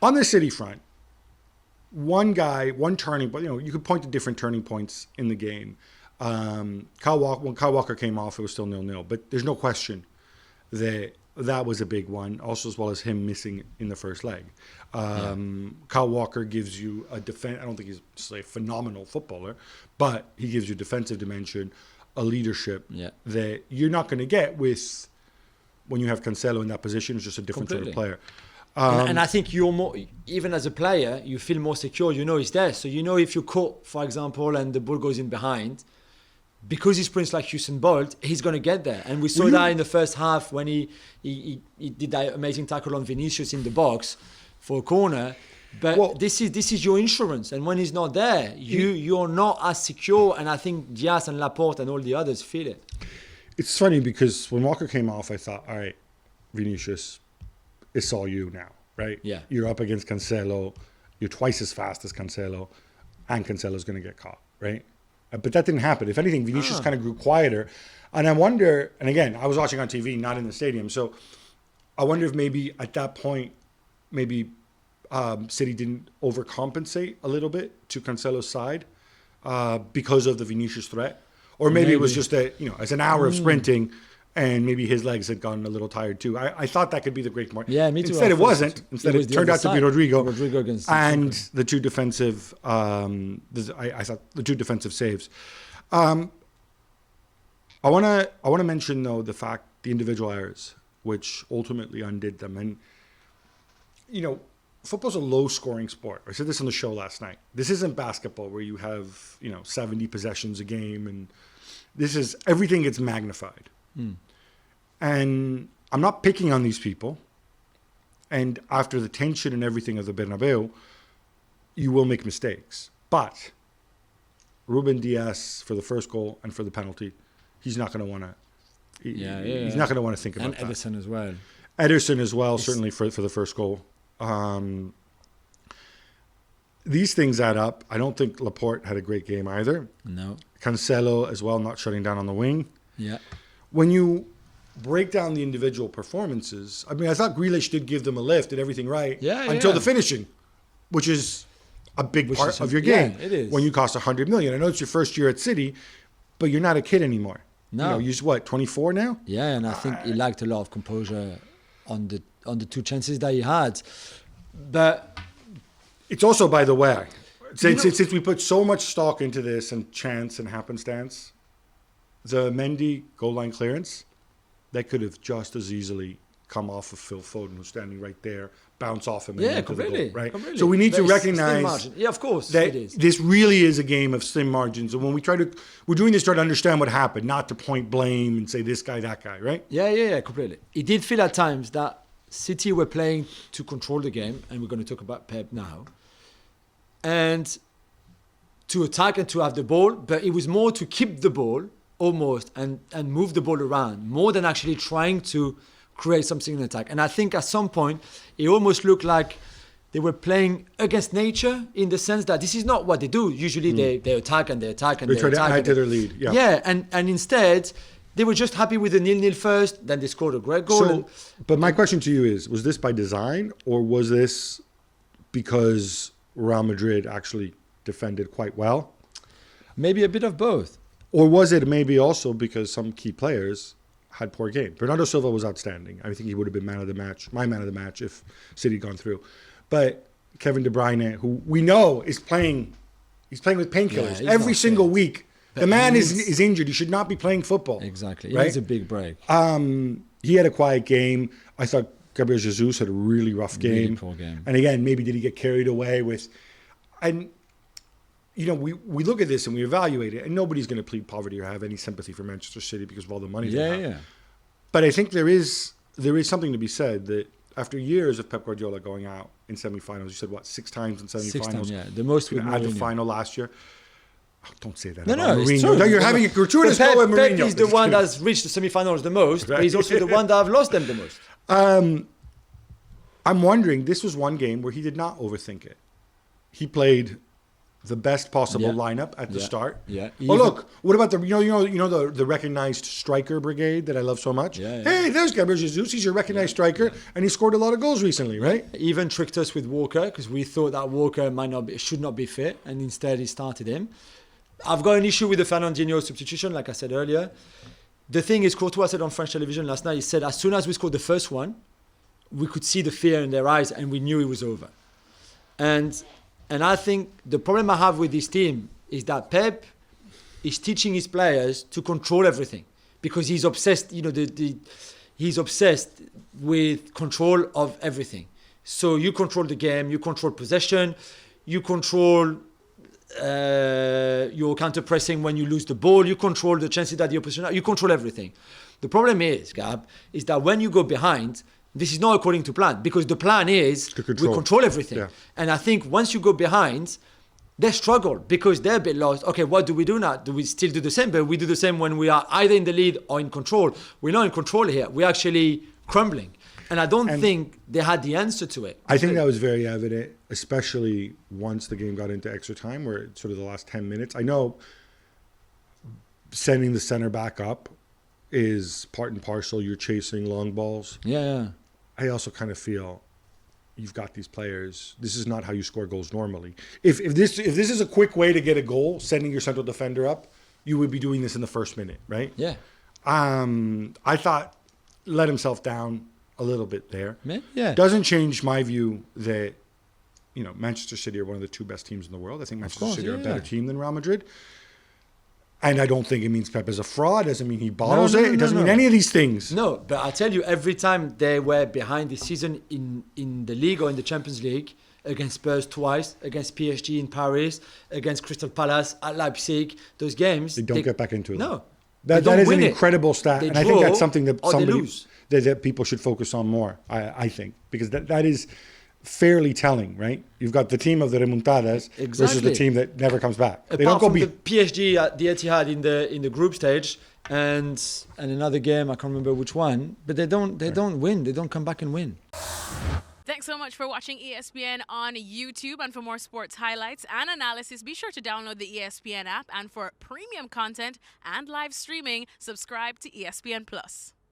On the City front, one turning point, you could point to different turning points in the game. When Kyle Walker came off, it was still 0-0, but there's no question that was a big one, also as well as him missing in the first leg. Kyle Walker gives you a defense. I don't think he's a phenomenal footballer, but he gives you defensive dimension, a leadership that you're not going to get with when you have Cancelo in that position. It's just a different sort of player. And I think you're more, even as a player, you feel more secure. You know he's there. So you know if you caught, for example, and the ball goes in behind, because he sprints like Usain Bolt, he's going to get there. And we saw that in the first half when he did that amazing tackle on Vinicius in the box for a corner. But this is your insurance. And when he's not there, you're not as secure. And I think Diaz and Laporte and all the others feel it. It's funny because when Walker came off, I thought, all right, Vinicius, it's all you now, right? Yeah. You're up against Cancelo. You're twice as fast as Cancelo. And Cancelo's going to get caught, right? But that didn't happen. If anything, Vinicius kind of grew quieter. And I wonder, and again, I was watching on TV, not in the stadium. So I wonder if maybe at that point, City didn't overcompensate a little bit to Cancelo's side because of the Vinicius threat. Or maybe it was just that, as an hour of sprinting and maybe his legs had gotten a little tired too. I thought that could be the great point. Yeah, me too. Instead, it wasn't. Instead, it turned out to be Rodrigo against and the two defensive. I thought the two defensive saves. I want to mention though the individual errors which ultimately undid them. And football's a low-scoring sport. I said this on the show last night. This isn't basketball where you have 70 possessions a game, and everything gets magnified. And I'm not picking on these people. And after the tension and everything of the Bernabeu, you will make mistakes. But Ruben Diaz for the first goal and for the penalty, he's not going to want to. He's not going to want to think about that. And Ederson as well. Ederson as well, certainly for the first goal. These things add up. I don't think Laporte had a great game either. No. Cancelo as well, not shutting down on the wing. Yeah. When you break down the individual performances, I thought Grealish did give them a lift, did everything right until the finishing, which is a big part of your game. Yeah, it is. When you cost 100 million. I know it's your first year at City, but you're not a kid anymore. No. You're 24 now? Yeah, and I think he lacked a lot of composure on the two chances that he had. But it's also, by the way, since we put so much stock into this and chance and happenstance, the Mendy goal line clearance, that could have just as easily come off of Phil Foden, who's standing right there, bounce off him and into the goal, right? Completely. So we need to recognize of course, that it is. This really is a game of slim margins. And when we're doing this, try to understand what happened, not to point blame and say this guy, that guy, right? Yeah, completely. It did feel at times that City were playing to control the game, and we're going to talk about Pep now, and to attack and to have the ball, but it was more to keep the ball almost and move the ball around more than actually trying to create something in attack. And I think at some point it almost looked like they were playing against nature in the sense that this is not what they do. Usually they attack and they attack and they try to add to their lead. Yeah, and instead they were just happy with the 0-0 first, then they scored a great goal. But my question to you is, was this by design or was this because Real Madrid actually defended quite well? Maybe a bit of both. Or was it maybe also because some key players had poor game? Bernardo Silva was outstanding. I think he would have been my man of the match if City had gone through. But Kevin De Bruyne, who we know is playing, he's playing with painkillers every single week. The man is injured. He should not be playing football. Exactly. Right? He needs a big break. He had a quiet game. I thought Gabriel Jesus had a really rough game. Really poor game. And again, maybe did he get carried away with... And... we look at this and we evaluate it, and nobody's going to plead poverty or have any sympathy for Manchester City because of all the money they have. Yeah. But I think there is something to be said that after years of Pep Guardiola going out in semifinals, you said, 6 times in semifinals? 6 times, yeah. The most with add the Mourinho. final last year. Oh, don't say that No, about it's Mourinho. true. No, you're having a gratuitous go at Mourinho. Pep is the one that's reached the semifinals the most, but he's also the one that have lost them the most. I'm wondering, this was one game where he did not overthink it. He played the best possible Yeah. lineup at the Yeah. start. Yeah. Well, Even- look, what about the recognized striker brigade that I love so much? Yeah, yeah. Hey, there's Gabriel Jesus. He's your recognized striker, and he scored a lot of goals recently, right? Even tricked us with Walker because we thought that Walker should not be fit, and instead he started him. I've got an issue with the Fernandinho substitution, like I said earlier. The thing is, Courtois said on French television last night, he said as soon as we scored the first one, we could see the fear in their eyes and we knew it was over. And I think the problem I have with this team is that Pep is teaching his players to control everything because he's obsessed, he's obsessed with control of everything. So you control the game, you control possession, you control your counter-pressing when you lose the ball, you control the chances that the opposition, you control everything. The problem is, Gab, is that when you go behind, this is not according to plan because the plan is we control everything. Yeah. And I think once you go behind, they struggle because they're a bit lost. Okay, what do we do now? Do we still do the same? But we do the same when we are either in the lead or in control. We're not in control here. We're actually crumbling. And I don't think they had the answer to it. I think that was very evident, especially once the game got into extra time, where it's sort of the last 10 minutes. I know sending the center back up is part and parcel. You're chasing long balls. Yeah. I also kind of feel you've got these players. This is not how you score goals normally. If this is a quick way to get a goal, sending your central defender up, you would be doing this in the first minute, right? Yeah. I thought let himself down a little bit there. Yeah. Doesn't change my view that Manchester City are one of the two best teams in the world. I think Manchester City are a better team than Real Madrid. And I don't think it means Pep is a fraud. It doesn't mean he bottles it. It doesn't mean any of these things. No, but I tell you, every time they were behind this season in the league or in the Champions League, against Spurs twice, against PSG in Paris, against Crystal Palace at Leipzig, those games... They don't get back into it. No. That is an incredible stat. And I think that's something that that people should focus on more, I think. Because that is fairly telling, right? You've got the team of the remontadas versus the team that never comes back. Apart from the PSG at the Etihad in the group stage and another game, I can't remember which one, but they don't win. They don't come back and win. Thanks so much for watching ESPN on YouTube. And for more sports highlights and analysis, be sure to download the ESPN app. And for premium content and live streaming, subscribe to ESPN Plus.